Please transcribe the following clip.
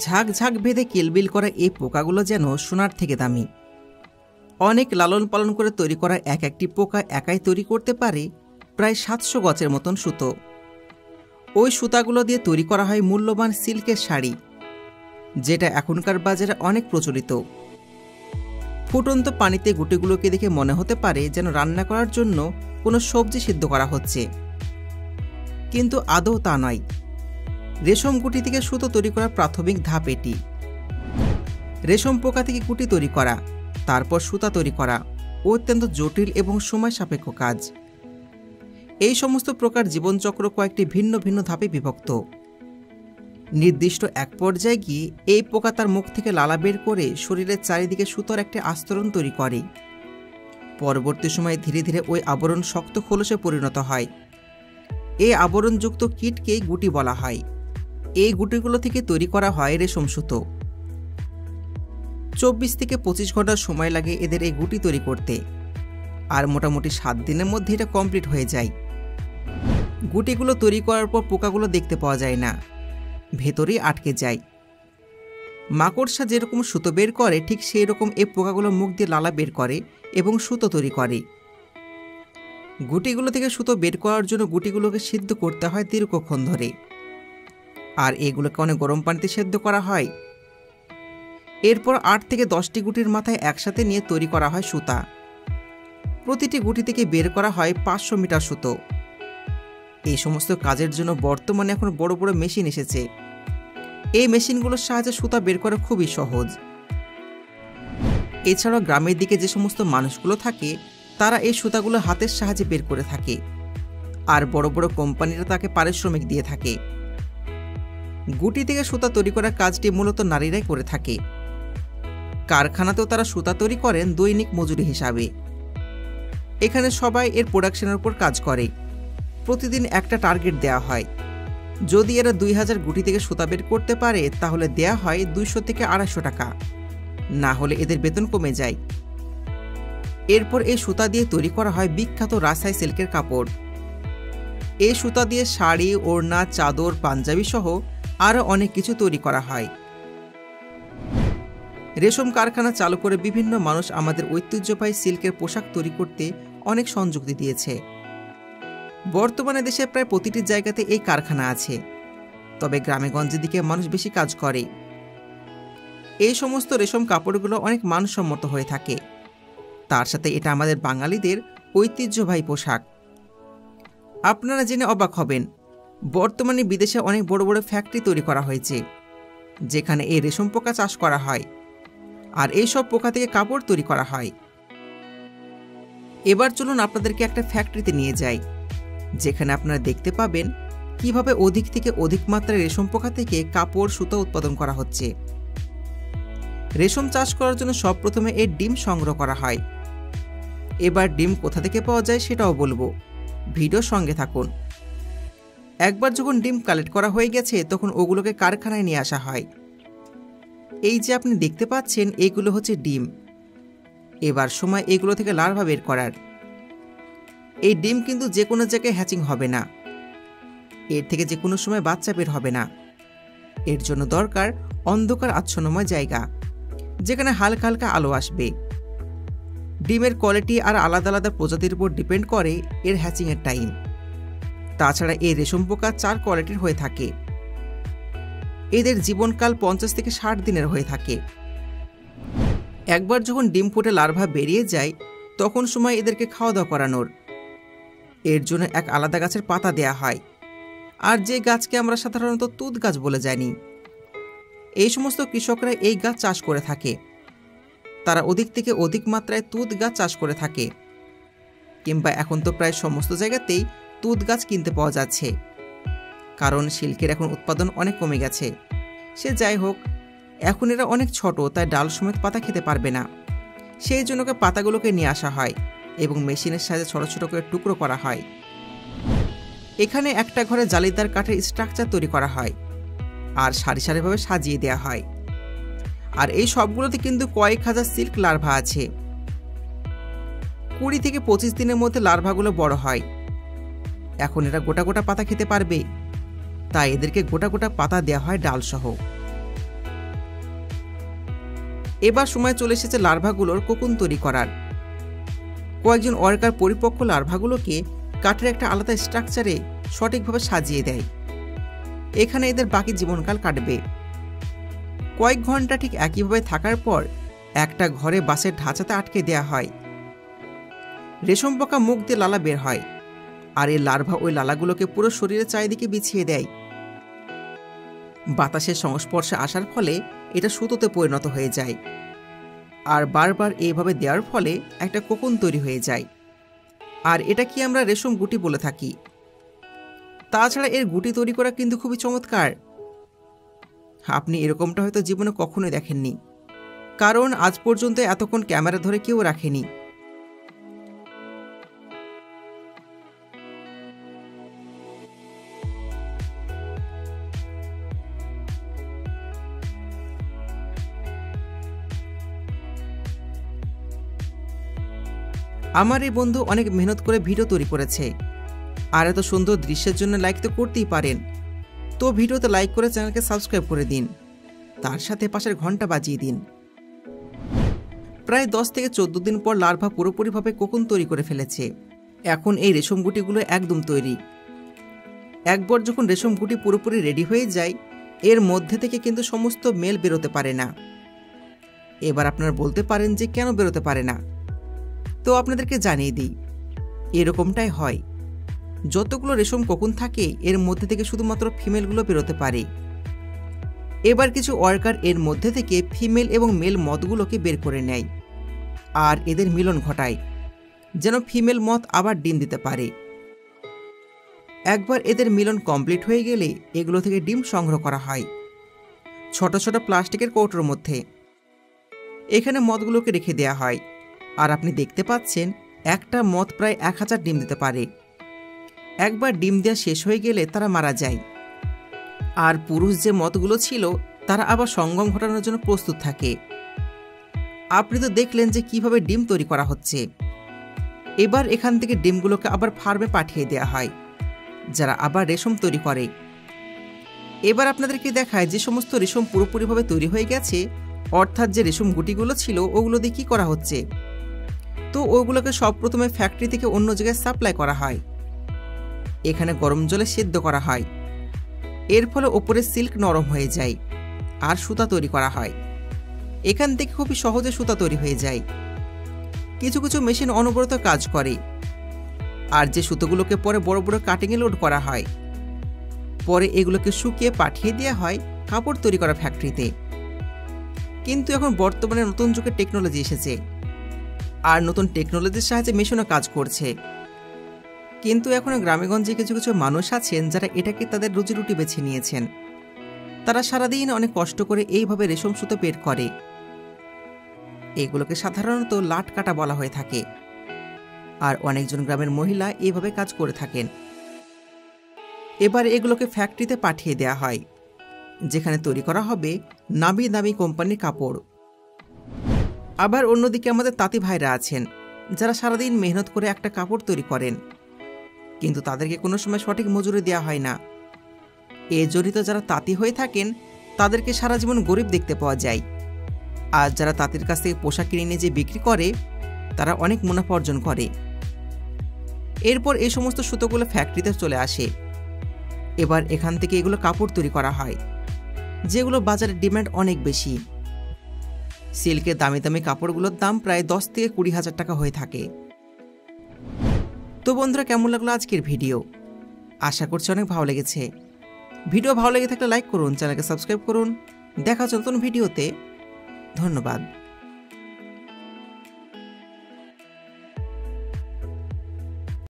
ঝাঁক ঝাঁক বেঁধে কিলবিল করা এই পোকাগুলো যেন সোনার থেকে দামি। অনেক লালন পালন করে তৈরি করা এক একটি পোকা একাই তৈরি করতে পারে প্রায় 700 গজের মতন সুতো। ওই সুতাগুলো দিয়ে তৈরি করা হয় মূল্যবান সিল্কের শাড়ি, যেটা এখনকার বাজারে অনেক প্রচলিত। ফুটন্ত পানিতে গুটিগুলোকে দেখে মনে হতে পারে যেন রান্না করার জন্য কোনো সবজি সিদ্ধ করা হচ্ছে, কিন্তু আদৌ তা নয়। রেশম গুটি থেকে সুতো তৈরি করার প্রাথমিক ধাপ এটি। রেশম পোকা থেকে গুটি তৈরি করা, তারপর সুতা তৈরি করা অত্যন্ত জটিল এবং সময় সাপেক্ষ কাজ। এই সমস্ত প্রকার জীবনচক্র কয়েকটি ভিন্ন ভিন্ন ধাপে বিভক্ত। নির্দিষ্ট এক পর্যায়ে গিয়ে এই পোকা তার মুখ থেকে লালা বের করে শরীরের চারিদিকে সুতোর একটি আস্তরণ তৈরি করে। পরবর্তী সময়ে ধীরে ধীরে ওই আবরণ শক্ত খোলসে পরিণত হয়। এই আবরণযুক্ত কীটকেই গুটি বলা হয়। এই গুটিগুলো থেকে তৈরি করা হয় রেশম সুতো। 24 থেকে 25 ঘন্টা সময় লাগে এদের এই গুটি তৈরি করতে, আর মোটামুটি 7 দিনের মধ্যে এটা কমপ্লিট হয়ে যায়। গুটিগুলো তৈরি করার পর পোকাগুলো দেখতে পাওয়া যায় না, ভেতরেই আটকে যায়। মাকড়সা যেরকম সুতো বের করে ঠিক সেই রকম এই পোকাগুলো মুখ দিয়ে লালা বের করে এবং সুতো তৈরি করে। গুটিগুলো থেকে সুতো বের করার জন্য গুটিগুলোকে সিদ্ধ করতে হয় দীর্ঘক্ষণ ধরে, আর এগুলোকে অনেক গরম পানিতে সেদ্ধ করা হয়। এরপর 8 থেকে 10টি গুটির মাথায় একসাথে নিয়ে তৈরি করা হয় সুতা। প্রতিটি গুটি থেকে বের করা হয় 500 মিটার সুতো। এই সমস্ত কাজের জন্য বর্তমানে এখন বড় বড় মেশিন এসেছে। এই মেশিনগুলোর সাহায্যে সুতা বের করা খুবই সহজ। এছাড়াও গ্রামের দিকে যে সমস্ত মানুষগুলো থাকে তারা এই সুতাগুলো হাতের সাহায্যে বের করে থাকে, আর বড় বড় কোম্পানিরা তাকে পারিশ্রমিক দিয়ে থাকে। গুটি থেকে সুতা তৈরি করার কাজটি মূলত নারীরাই করে থাকে। কারখানাতেও তারা সুতা তৈরি করেন দৈনিক মজুরি হিসাবে। এখানে সবাই এর প্রোডাকশনের উপর কাজ করে। প্রতিদিন একটা টার্গেট দেওয়া হয়। যদি এরা 2000 গুটি থেকে সুতা বের করতে পারে তাহলে দেয়া হয় 200 থেকে 250 টাকা, না হলে এদের বেতন কমে যায়। এরপর এই সুতা দিয়ে তৈরি করা হয় বিখ্যাত রাজশাহী সিল্কের কাপড়। এই সুতা দিয়ে শাড়ি, ওড়না, চাদর, পাঞ্জাবি সহ আরও অনেক কিছু তৈরি করা হয়। রেশম কারখানা চালু করে বিভিন্ন মানুষ আমাদের ঐতিহ্যবাহী সিল্কের পোশাক তৈরি করতে অনেক সংযুক্তি দিয়েছে। বর্তমানে দেশে প্রায় প্রতিটি জায়গাতে এই কারখানা আছে, তবে গ্রামে গঞ্জের দিকে মানুষ বেশি কাজ করে। এই সমস্ত রেশম কাপড়গুলো অনেক মানসম্মত হয়ে থাকে। তার সাথে এটা আমাদের বাঙালিদের ঐতিহ্যবাহী পোশাক। আপনারা জেনে অবাক হবেন, বর্তমানে বিদেশে অনেক বড় বড় ফ্যাক্টরি তৈরি করা হয়েছে, যেখানে এই রেশম পোকা চাষ করা হয়, আর এই সব পোকা থেকে কাপড় তৈরি করা হয়। এবার চলুন আপনাদেরকে একটা ফ্যাক্টরিতে নিয়ে যাই, যেখানে আপনারা দেখতে পাবেন কিভাবে অধিক থেকে অধিক মাত্রায় রেশম পোকা থেকে কাপড়, সুতা উৎপাদন করা হচ্ছে। রেশম চাষ করার জন্য সবপ্রথমে এর ডিম সংগ্রহ করা হয়। এবার ডিম কোথা থেকে পাওয়া যায় সেটাও বলবো, ভিডিও সঙ্গে থাকুন। একবার যখন ডিম কালেক্ট করা হয়ে গেছে তখন ওগুলোকে কারখানায় নিয়ে আসা হয়। এই যে আপনি দেখতে পাচ্ছেন এইগুলো হচ্ছে ডিম। এবার সময় এগুলো থেকে লার্ভা বের করার। এই ডিম কিন্তু যে কোনো জায়গায় হ্যাচিং হবে না, এর থেকে যে কোনো সময় বাচ্চা বের হবে না। এর জন্য দরকার অন্ধকার আচ্ছন্নময় জায়গা, যেখানে হালকা হালকা আলো আসবে। ডিমের কোয়ালিটি আর আলাদা আলাদা প্রজাতির উপর ডিপেন্ড করে এর হ্যাচিংয়ের টাইম। তাছাড়া এই রেশম পোকা 4 কোয়ালিটির হয়ে থাকে। এদের জীবনকাল 50 থেকে 60 দিনের হয়ে থাকে। একবার যখন ডিম ফুটে লার্ভা বেরিয়ে যায় তখন সময় এদেরকে খাওয়া দাওয়া করানোর। এর জন্য এক আলাদা গাছের পাতা দেয়া হয়, আর যে গাছকে আমরা সাধারণত তুঁত গাছ বলে জানি। এই সমস্ত কৃষকরা এই গাছ চাষ করে থাকে। তারা অধিক থেকে অধিক মাত্রায় তুঁত গাছ চাষ করে থাকে, কিংবা এখন তো প্রায় সমস্ত জায়গাতেই তুঁত গাছ কিনতে পাওয়া যাচ্ছে, কারণ সিল্কের এখন উৎপাদন অনেক কমে গেছে। সে যাই হোক, এখন এরা অনেক ছোট, তাই ডাল সমেত পাতা খেতে পারবে না। সেই জন্য পাতাগুলোকে নিয়ে আসা হয় এবং মেশিনের সাহায্যে ছোট ছোট করে টুকরো করা হয়। এখানে একটা ঘরে জালিদার কাঠের স্ট্রাকচার তৈরি করা হয় আর সারি সারিভাবে সাজিয়ে দেওয়া হয়। আর এই সবগুলোতে কিন্তু কয়েক হাজার সিল্ক লার্ভা আছে। 20 থেকে 25 দিনের মধ্যে লার্ভাগুলো বড় হয়। এখন এরা গোটা গোটা পাতা খেতে পারবে, তাই এদেরকে গোটা গোটা পাতা দেওয়া হয় ডাল সহ। এবার সময় চলে এসেছে লার্ভাগুলোর কোকুন তৈরি করার। কয়েকজন ওয়ার্কার পরিপক্ক লার্ভাগুলোকে কাঠের একটা আলাদা স্ট্রাকচারে সঠিকভাবে সাজিয়ে দেয়। এখানে এদের বাকি জীবনকাল কাটবে। কয়েক ঘন্টা ঠিক একইভাবে থাকার পর একটা ঘরে বাঁশের ঢাঁচাতে আটকে দেয়া হয়। রেশম পোকা মুখ দিয়ে লালা বের হয়, আর এই লার্ভা ওই লালাগুলোকে পুরো শরীরের চারিদিকে বিছিয়ে দেয়। বাতাসের সংস্পর্শে আসার ফলে এটা সুতোতে পরিণত হয়ে যায়, আর বারবার এইভাবে দেওয়ার ফলে একটা কোকুন তৈরি হয়ে যায়। আর এটা কি আমরা রেশম গুটি বলে থাকি। তাছাড়া এর গুটি তৈরি করা কিন্তু খুবই চমৎকার। আপনি এরকমটা হয়তো জীবনে কখনোই দেখেননি, কারণ আজ পর্যন্ত এতক্ষণ ক্যামেরা ধরে কেউ রাখেনি। আমার এই বন্ধু অনেক মেহনত করে ভিডিও তৈরি করেছে, আর এত সুন্দর দৃশ্যের জন্য লাইক তো করতেই পারেন। তো ভিডিওতে লাইক করে চ্যানেলকে সাবস্ক্রাইব করে দিন, তার সাথে পাশের ঘন্টা বাজিয়ে দিন। প্রায় 10 থেকে 14 দিন পর লার্ভা পুরোপুরিভাবে কোকুন তৈরি করে ফেলেছে। এখন এই রেশম গুটিগুলো একদম তৈরি। একবার যখন রেশম গুটি পুরোপুরি রেডি হয়ে যায়, এর মধ্যে থেকে কিন্তু সমস্ত মেল বেরোতে পারে না। এবার আপনারা বলতে পারেন যে কেন বেরোতে পারে না। তো আপনাদেরকে জানিয়ে দিই, এরকমটাই হয়। যতগুলো রেশম কোকুন থাকে এর মধ্যে থেকে শুধুমাত্র ফিমেলগুলো বেরোতে পারে। এবার কিছু ওয়ার্কার এর মধ্যে থেকে ফিমেল এবং মেল মথগুলোকে বের করে নেয়, আর এদের মিলন ঘটায়, যেন ফিমেল মথ আবার ডিম দিতে পারে। একবার এদের মিলন কমপ্লিট হয়ে গেলে এগুলো থেকে ডিম সংগ্রহ করা হয় ছোট ছোট প্লাস্টিকের কৌটোর মধ্যে। এখানে মথগুলোকে রেখে দেওয়া হয়, আর আপনি দেখতে পাচ্ছেন একটা মথ প্রায় 1000 ডিম দিতে পারে। একবার ডিম দেওয়া শেষ হয়ে গেলে তারা মারা যায়, আর পুরুষ যে মথগুলো ছিল তারা আবার সঙ্গম ঘটানোর জন্য প্রস্তুত থাকে। আপনি তো দেখলেন যে কিভাবে ডিম তৈরি করা হচ্ছে। এবার এখান থেকে ডিমগুলোকে আবার ফার্মে পাঠিয়ে দেওয়া হয়, যারা আবার রেশম তৈরি করে। এবার আপনাদেরকে দেখায় যে সমস্ত রেশম পুরোপুরিভাবে তৈরি হয়ে গেছে, অর্থাৎ যে রেশম গুটিগুলো ছিল ওগুলো দিয়ে কী করা হচ্ছে। তো ওগুলোকে সব প্রথমে ফ্যাক্টরি থেকে অন্য জায়গায় সাপ্লাই করা হয়। এখানে গরম জলে সেদ্ধ করা হয়, এর ফলে ওপরে সিল্ক নরম হয়ে যায়, আর সুতা তৈরি করা হয়। এখান থেকে খুবই সহজে সুতা তৈরি হয়ে যায়। কিছু কিছু মেশিন অনবরত কাজ করে, আর যে সুতোগুলোকে পরে বড় বড় কাটিংয়ে লোড করা হয়। পরে এগুলোকে শুকিয়ে পাঠিয়ে দেওয়া হয় কাপড় তৈরি করা ফ্যাক্টরিতে। কিন্তু এখন বর্তমানে নতুন যুগের টেকনোলজি এসেছে, আর নতুন টেকনোলজির সাহায্যে মেশিনও কাজ করছে। কিন্তু এখনও গ্রামেগঞ্জে কিছু কিছু মানুষ আছেন যারা এটাকে তাদের রুজিরুটি বেছে নিয়েছেন। তারা সারাদিন অনেক কষ্ট করে এইভাবে রেশম সুতো বের করে। এগুলোকে সাধারণত লাট কাটা বলা হয়ে থাকে, আর অনেকজন গ্রামের মহিলা এইভাবে কাজ করে থাকেন। এবার এগুলোকে ফ্যাক্টরিতে পাঠিয়ে দেওয়া হয়, যেখানে তৈরি করা হবে নামি দামি কোম্পানির কাপড়। আবার অন্যদিকে আমাদের তাঁতি ভাইরা আছেন যারা সারাদিন মেহনত করে একটা কাপড় তৈরি করেন, কিন্তু তাদেরকে কোনো সময় সঠিক মজুরি দেওয়া হয় না। এ জড়িত যারা তাঁতি হয়ে থাকেন তাদেরকে সারা জীবন গরিব দেখতে পাওয়া যায়। আর যারা তাঁতির কাছ থেকে পোশাক কিনে নিয়ে যে বিক্রি করে তারা অনেক মুনাফা অর্জন করে। এরপর এই সমস্ত সুতোগুলো ফ্যাক্টরিতে চলে আসে। এবার এখান থেকে এগুলো কাপড় তৈরি করা হয়, যেগুলো বাজারে ডিমান্ড অনেক বেশি। সিল্কের দামি দামি কাপড়গুলোর দাম প্রায় 10 থেকে 20,000 টাকা হয়ে থাকে। তো বন্ধুরা, কেমন লাগলো আজকের ভিডিও? আশা করছি অনেক ভালো লেগেছে। ভিডিও ভালো লেগে থাকলে লাইক করুন, চ্যানেলকে সাবস্ক্রাইব করুন। দেখা হচ্ছে নতুন ভিডিওতে। ধন্যবাদ।